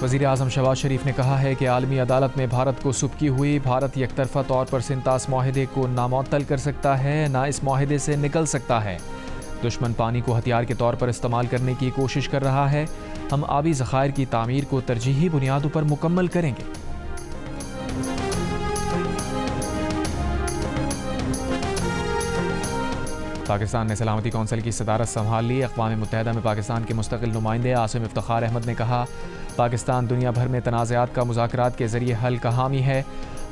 وزیر اعظم شہباز شریف نے کہا ہے کہ عالمی عدالت میں بھارت کو سبکی ہوئی بھارت یک طرفہ طور پر سنتاس معاہدے کو نہ معطل کر سکتا ہے نہ اس معاہدے سے نکل سکتا ہے۔ دشمن پانی کو ہتھیار کے طور پر استعمال کرنے کی کوشش کر رہا ہے۔ ہم آبی ذخائر کی تعمیر کو ترجیحی بنیادوں پر مکمل کریں گے۔ پاکستان نے سلامتی کونسل کی صدارت سنبھال لی۔ اقوام متحدہ میں پاکستان کے مستقل نمائندے عاصم افتخار احمد نے کہا، پاکستان دنیا بھر میں تنازعات کا مذاکرات کے ذریعے حل کا حامی ہے۔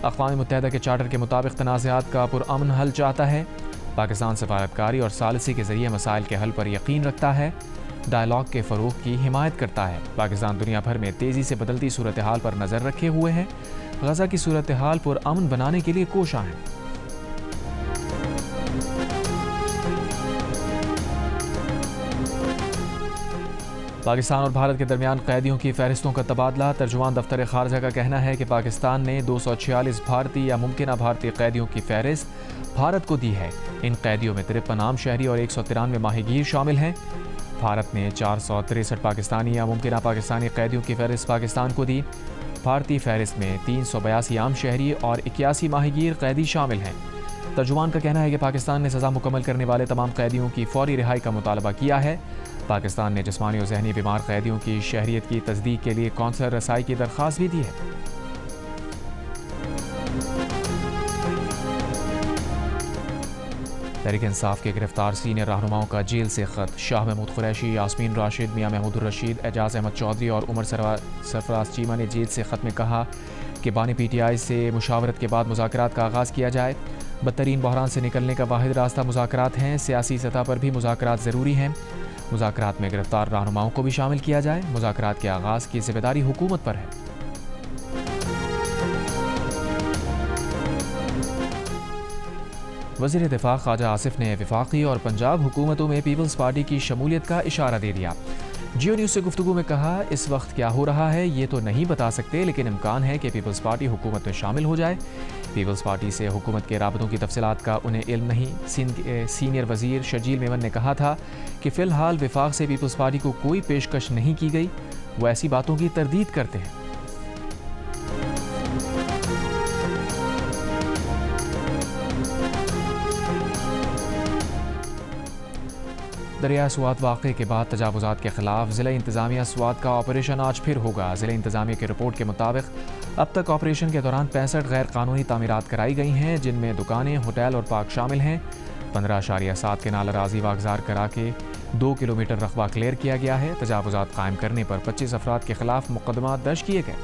اقوام متحدہ کے چارٹر کے مطابق تنازعات کا پرامن حل چاہتا ہے۔ پاکستان سفارتکاری اور ثالثی کے ذریعے مسائل کے حل پر یقین رکھتا ہے، ڈائیلاگ کے فروغ کی حمایت کرتا ہے۔ پاکستان دنیا بھر میں تیزی سے بدلتی صورتحال پر نظر رکھے ہوئے ہے، غزہ کی صورتحال پرامن بنانے کے لیے کوشاں ہے۔ پاکستان اور بھارت کے درمیان قیدیوں کی فہرستوں کا تبادلہ۔ ترجمان دفتر خارجہ کا کہنا ہے کہ پاکستان نے 246 بھارتی یا ممکنہ بھارتی قیدیوں کی فہرست بھارت کو دی ہے۔ ان قیدیوں میں 53 عام شہری اور 193 ماہی گیر شامل ہیں۔ بھارت نے 463 پاکستانی یا ممکنہ پاکستانی قیدیوں کی فہرست پاکستان کو دی۔ بھارتی فہرست میں 382 عام شہری اور 81 ماہی گیر قیدی شامل ہیں۔ ترجمان کا کہنا ہے کہ پاکستان نے سزا مکمل کرنے والے تمام قیدیوں کی فوری رہائی کا مطالبہ کیا ہے۔ پاکستان نے جسمانی اور ذہنی بیمار قیدیوں کی شہریت کی تصدیق کے لیے قونصل رسائی کی درخواست بھی دی ہے۔ تحریک انصاف کے گرفتار سینئر رہنماؤں کا جیل سے خط۔ شاہ محمود قریشی، یاسمین راشد، میاں محمود الرشید، اعجاز احمد چودھری اور عمر سرفراز چیمہ نے جیل سے خط میں کہا کہ بانی پی ٹی آئی سے مشاورت کے بعد مذاکرات کا آغاز کیا جائے۔ بدترین بحران سے نکلنے کا واحد راستہ مذاکرات ہیں۔ سیاسی سطح پر بھی مذاکرات ضروری ہیں۔ مذاکرات میں گرفتار رہنماؤں کو بھی شامل کیا جائے۔ مذاکرات کے آغاز کی ذمہ داری حکومت پر ہے۔ وزیر دفاع خواجہ آصف نے وفاقی اور پنجاب حکومتوں میں پیپلز پارٹی کی شمولیت کا اشارہ دے دیا۔ جیو نیوز سے گفتگو میں کہا، اس وقت کیا ہو رہا ہے یہ تو نہیں بتا سکتے، لیکن امکان ہے کہ پیپلز پارٹی حکومت میں شامل ہو جائے۔ پیپلز پارٹی سے حکومت کے رابطوں کی تفصیلات کا انہیں علم نہیں۔ سندھ کے سینئر وزیر شرجیل میمن نے کہا تھا کہ فی الحال وفاق سے پیپلز پارٹی کو کوئی پیشکش نہیں کی گئی، وہ ایسی باتوں کی تردید کرتے ہیں۔ دریائے سوات واقعے کے بعد تجاوزات کے خلاف ضلع انتظامیہ سوات کا آپریشن آج پھر ہوگا۔ ضلع انتظامیہ کی رپورٹ کے مطابق اب تک آپریشن کے دوران 65 غیر قانونی تعمیرات کرائی گئی ہیں، جن میں دکانیں، ہوٹل اور پارک شامل ہیں۔ 15.7 کنال اراضی واگزار کرا کے 2 کلومیٹر رقبہ کلیئر کیا گیا ہے۔ تجاوزات قائم کرنے پر 25 افراد کے خلاف مقدمات درج کیے گئے۔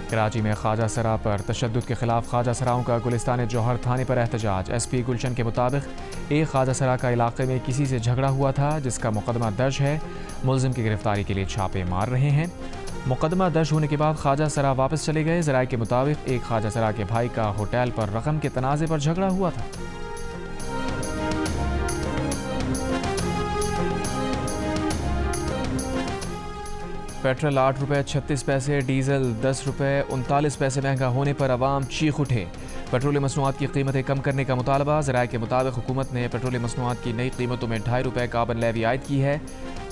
کراچی میں خواجہ سرا پر تشدد کے خلاف خواجہ سراؤں کا گلستان جوہر تھانے پر احتجاج۔ ایس پی گلشن کے مطابق ایک خواجہ سرا کا علاقے میں کسی سے جھگڑا ہوا تھا، جس کا مقدمہ درج ہے۔ ملزم کی گرفتاری کے لیے چھاپے مار رہے ہیں۔ مقدمہ درج ہونے کے بعد خواجہ سرا واپس چلے گئے۔ ذرائع کے مطابق ایک خواجہ سرا کے بھائی کا ہوٹل پر رقم کے تنازع پر جھگڑا ہوا تھا۔ پیٹرول 8 روپے 36 پیسے، ڈیزل 10 روپے 39 پیسے مہنگا ہونے پر عوام چیخ اٹھے۔ پیٹرول مصنوعات کی قیمتیں کم کرنے کا مطالبہ۔ ذرائع کے مطابق حکومت نے پیٹرول مصنوعات کی نئی قیمتوں میں 2.5 روپے کاربن لیوی عائد کی ہے۔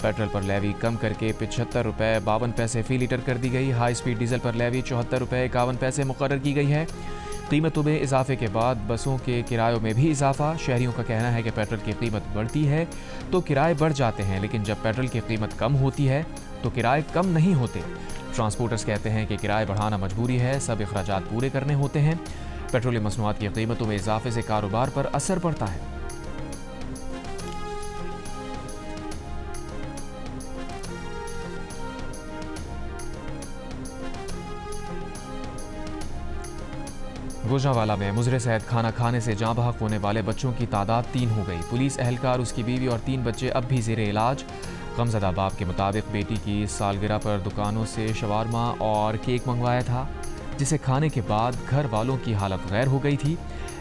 پیٹرول پر لیوی کم کر کے 75 روپے 52 پیسے فی لیٹر کر دی گئی۔ ہائی سپیڈ ڈیزل پر لیوی 74 روپے 51 پیسے مقرر کی گئی ہے۔ قیمتوں میں اضافے کے بعد بسوں کے کرایوں میں بھی اضافہ۔ شہریوں کا کہنا ہے کہ پیٹرول کی قیمت بڑھتی ہے تو کرائے بڑھ جاتے ہیں، لیکن جب پیٹرول کی قیمت کم ہوتی ہے تو کرائے کم نہیں ہوتے۔ ٹرانسپورٹرز کہتے ہیں کہ کرائے بڑھانا مجبوری ہے، سب اخراجات پورے کرنے ہوتے ہیں۔ پیٹرول مصنوعات کی قیمتوں میں اضافے سے کاروبار پر اثر پڑتا ہے۔ گوجرانوالہ میں مضر صحت کھانا کھانے سے جاں بحق ہونے والے بچوں کی تعداد 3 ہو گئی۔ پولیس اہلکار، اس کی بیوی اور 3 بچے اب بھی زیر علاج۔ غمزدہ باپ کے مطابق بیٹی کی سالگرہ پر دکانوں سے شاورما اور کیک منگوایا تھا، جسے کھانے کے بعد گھر والوں کی حالت غیر ہو گئی تھی۔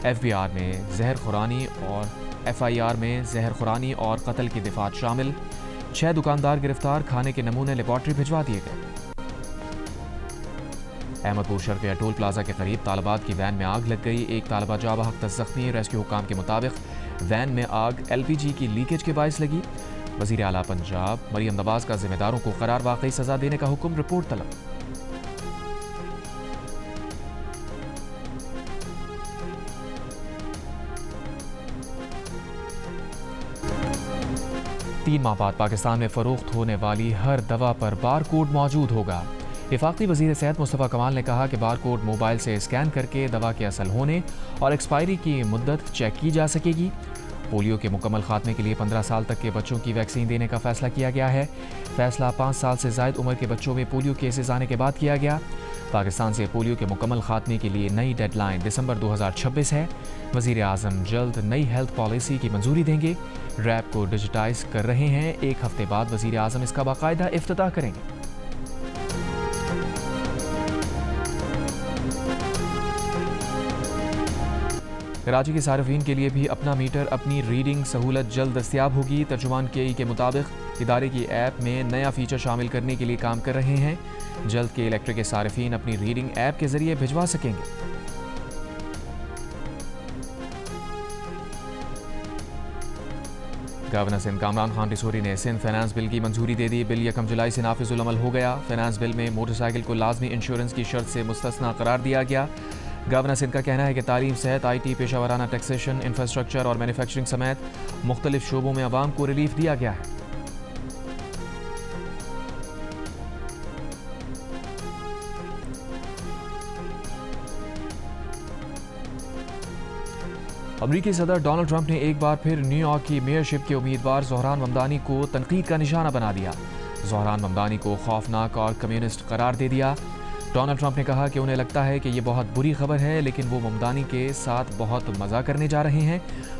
FBR میں زہر خورانی اور FIR میں زہر خورانی اور قتل کی دفعات شامل۔ 6 دکاندار گرفتار، کھانے کے نمونے لیبارٹری بھجوا دیے گئے۔ احمد پور شرقیہ ٹول پلازا کے قریب طالبات کی وین میں آگ لگ گئی، ایک طالبہ جاں بحق 10 زخمی۔ ریسکیو حکام کے مطابق وین میں آگ LPG کی لیکیج کے باعث لگی۔ وزیر اعلیٰ پنجاب مریم نواز کا ذمہ داروں کو قرار واقعی سزا دینے کا حکم، رپورٹ طلب۔ تین ماہ بعد پاکستان میں فروخت ہونے والی ہر دوا پر بار کوڈ موجود ہوگا۔ وفاقی وزیر صحت مصطفیٰ کمال نے کہا کہ بار کوڈ موبائل سے اسکین کر کے دوا کے اصل ہونے اور ایکسپائری کی مدت چیک کی جا سکے گی۔ پولیو کے مکمل خاتمے کے لیے 15 سال تک کے بچوں کی ویکسین دینے کا فیصلہ کیا گیا ہے۔ فیصلہ 5 سال سے زائد عمر کے بچوں میں پولیو کیسز آنے کے بعد کیا گیا۔ پاکستان سے پولیو کے مکمل خاتمے کے لیے نئی ڈیڈ لائن دسمبر 2026 ہے۔ وزیر اعظم جلد نئی ہیلتھ پالیسی کی منظوری دیں گے۔ ریپ کو ڈیجیٹائز کر رہے ہیں، 1 ہفتے بعد وزیر اعظم اس کا باقاعدہ افتتاح کریں گے۔ کراچی کے صارفین کے لیے بھی اپنا میٹر اپنی ریڈنگ سہولت جلد دستیاب ہوگی۔ ترجمان KE کے مطابق ادارے کی ایپ میں نیا فیچر شامل کرنے کے لیے کام کر رہے ہیں۔ جلد کے الیکٹرک کے صارفین اپنی ریڈنگ ایپ کے ذریعے بھجوا سکیں گے۔ گورنر سندھ کامران خان ڈسوری نے سندھ فائنانس بل کی منظوری دے دی۔ بل 1 جولائی سے نافذ العمل ہو گیا۔ فائنانس بل میں موٹر سائیکل کو لازمی انشورنس کی شرط سے مستثنی قرار دیا گیا۔ گورنر سندھ کا کہنا ہے کہ تعلیم، صحت، IT، پیشہ ورانہ ٹیکسیشن، انفراسٹرکچر اور مینوفیکچرنگ سمیت مختلف شعبوں میں عوام کو ریلیف دیا گیا ہے۔ امریکی صدر ڈونلڈ ٹرمپ نے ایک بار پھر نیو یارک کی میئرشپ کے امیدوار زہران ممدانی کو تنقید کا نشانہ بنا دیا۔ زہران ممدانی کو خوفناک اور کمیونسٹ قرار دے دیا۔ ڈونلڈ ٹرمپ نے کہا کہ انہیں لگتا ہے کہ یہ بہت بری خبر ہے، لیکن وہ ممدانی کے ساتھ بہت مزہ کرنے جا رہے ہیں۔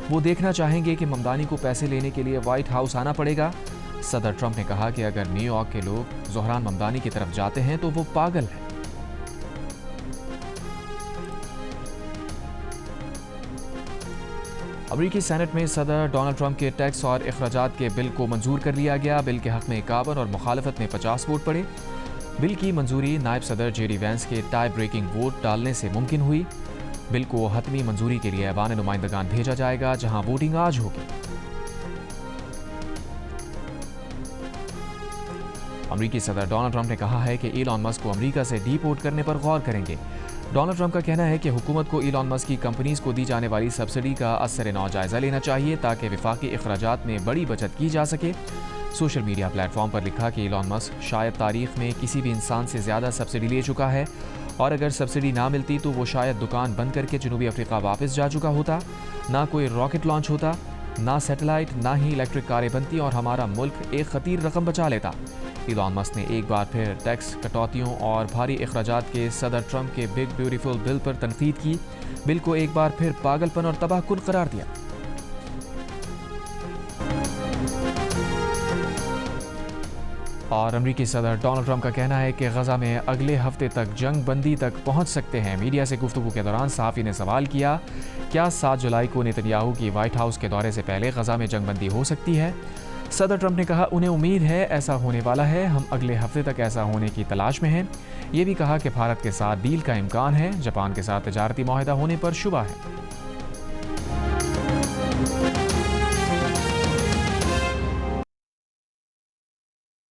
وہ دیکھنا چاہیں گے کہ ممدانی کو پیسے لینے کے لیے وائٹ ہاؤس آنا پڑے گا۔ صدر ٹرمپ نے کہا کہ اگر نیو یارک کے لوگ زہران ممدانی کی طرف جاتے ہیں تو وہ پاگل ہیں۔ امریکی سینٹ میں صدر ڈونلڈ ٹرمپ کے ٹیکس اور اخراجات کے بل کو منظور کر لیا گیا۔ بل کے حق میں 51 اور مخالفت میں 50 ووٹ پڑے۔ بل کی منظوری نائب صدر JD وینس کے ٹائی بریکنگ ووٹ ڈالنے سے ممکن ہوئی۔ بل کو حتمی منظوری کے لیے ایوان نمائندگان بھیجا جائے گا، جہاں ووٹنگ آج ہوگی۔ امریکی صدر ڈونلڈ ٹرمپ نے کہا ہے کہ ایلان مسک کو امریکہ سے ڈی پورٹ کرنے پر غور کریں گے۔ ڈونلڈ ٹرمپ کا کہنا ہے کہ حکومت کو ایلان مسک کی کمپنیز کو دی جانے والی سبسڈی کا اثر نو جائزہ لینا چاہیے تاکہ وفاقی اخراجات میں بڑی بچت کی جا سکے۔ سوشل میڈیا پلیٹ فارم پر لکھا کہ ایلان مسک شاید تاریخ میں کسی بھی انسان سے زیادہ سبسڈی لے چکا ہے، اور اگر سبسڈی نہ ملتی تو وہ شاید دکان بند کر کے جنوبی افریقہ واپس جا چکا ہوتا۔ نہ کوئی راکٹ لانچ ہوتا، نہ سیٹلائٹ، نہ ہی الیکٹرک کاریں بنتی، اور ہمارا ملک ایک خطیر رقم بچا لیتا۔ ایلان مسک نے ایک بار پھر ٹیکس کٹوتیوں اور بھاری اخراجات کے صدر ٹرمپ کے بگ بیوٹیفل بل پر تنقید کی۔ بل کو ایک بار پھر پاگل پن اور تباہ کن قرار دیا۔ اور امریکی صدر ڈونلڈ ٹرمپ کا کہنا ہے کہ غزہ میں اگلے ہفتے تک جنگ بندی تک پہنچ سکتے ہیں۔ میڈیا سے گفتگو کے دوران صحافی نے سوال کیا، کیا 7 جولائی کو نیتنیاہو کی وائٹ ہاؤس کے دورے سے پہلے غزہ میں جنگ بندی ہو سکتی ہے؟ صدر ٹرمپ نے کہا انہیں امید ہے ایسا ہونے والا ہے، ہم اگلے ہفتے تک ایسا ہونے کی تلاش میں ہیں۔ یہ بھی کہا کہ بھارت کے ساتھ ڈیل کا امکان ہے، جاپان کے ساتھ تجارتی معاہدہ ہونے پر شبہ ہے۔